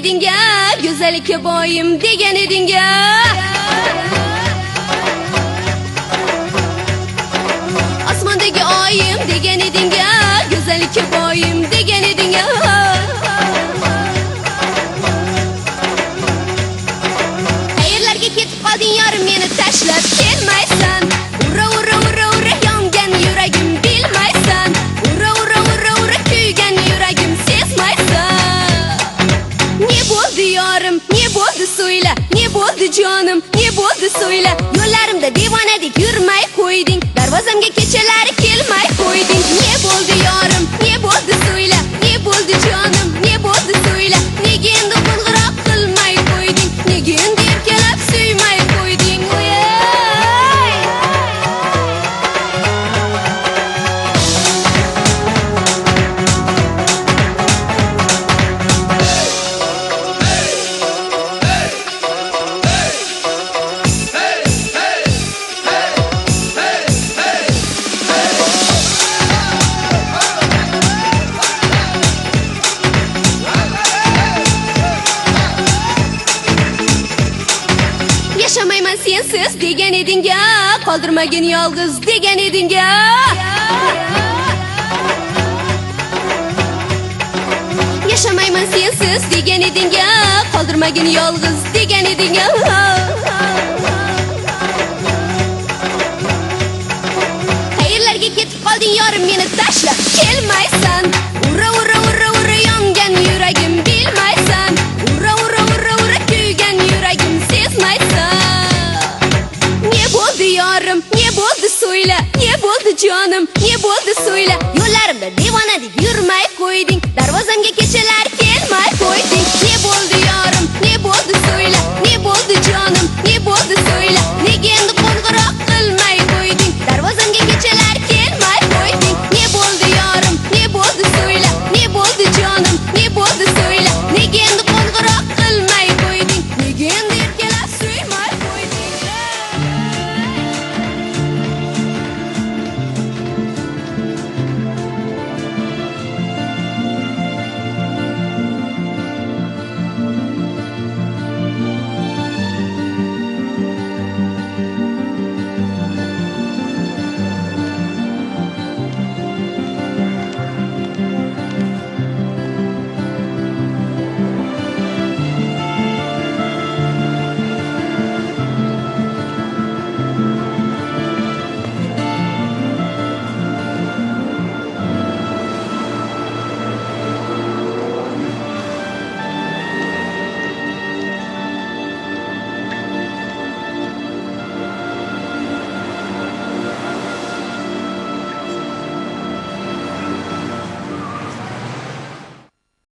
edinga, go'zallikka boyim degan edinga. Osmondagi oyim degan edinga, go'zallikka boyim degan edinga. Qayerlarga ketib qolding yorim, meni tashlab kelmaysan. Ura ura ura ura yongan yuragim bilmaysan. Ura ura ura ura kuygan yuragim sezmaysan. Ne bo'ldi yorim, ne bo'ldi so'yla, ne bo'ldi jonim, ne bo'ldi so'yla. Yo'llarimda devonadek yurmay qo'yding, darvozamga kechalari kelmay qo'yding. Ne bo'ldi yorim, ne bo'ldi so'yla, ne bo'ldi jonim, ne bo'ldi so'yla. Nega endi qo'ng'iroq qilmay qo'yding, nega endi erkalab suymay qo'yding? Yaşamayman sensiz degan edinga, qoldirmagin yolg'iz degan edinga. Yaşamayman sensiz degan edinga, qoldirmagin yolg'iz degan edinga. Qayerlarga ketib qolding yorim, meni tashlab kelmaysan. Ura ura ura ura yongan yuragim bilmaysan. Ura ura ura ura kuygan yuragim sezmaysan. Ne bo'ldi yorim, ne bo'ldi so'yla, ne bo'ldi jonim, ne bo'ldi so'yla. Yo'llarimda devonadek yurmay qo'yding.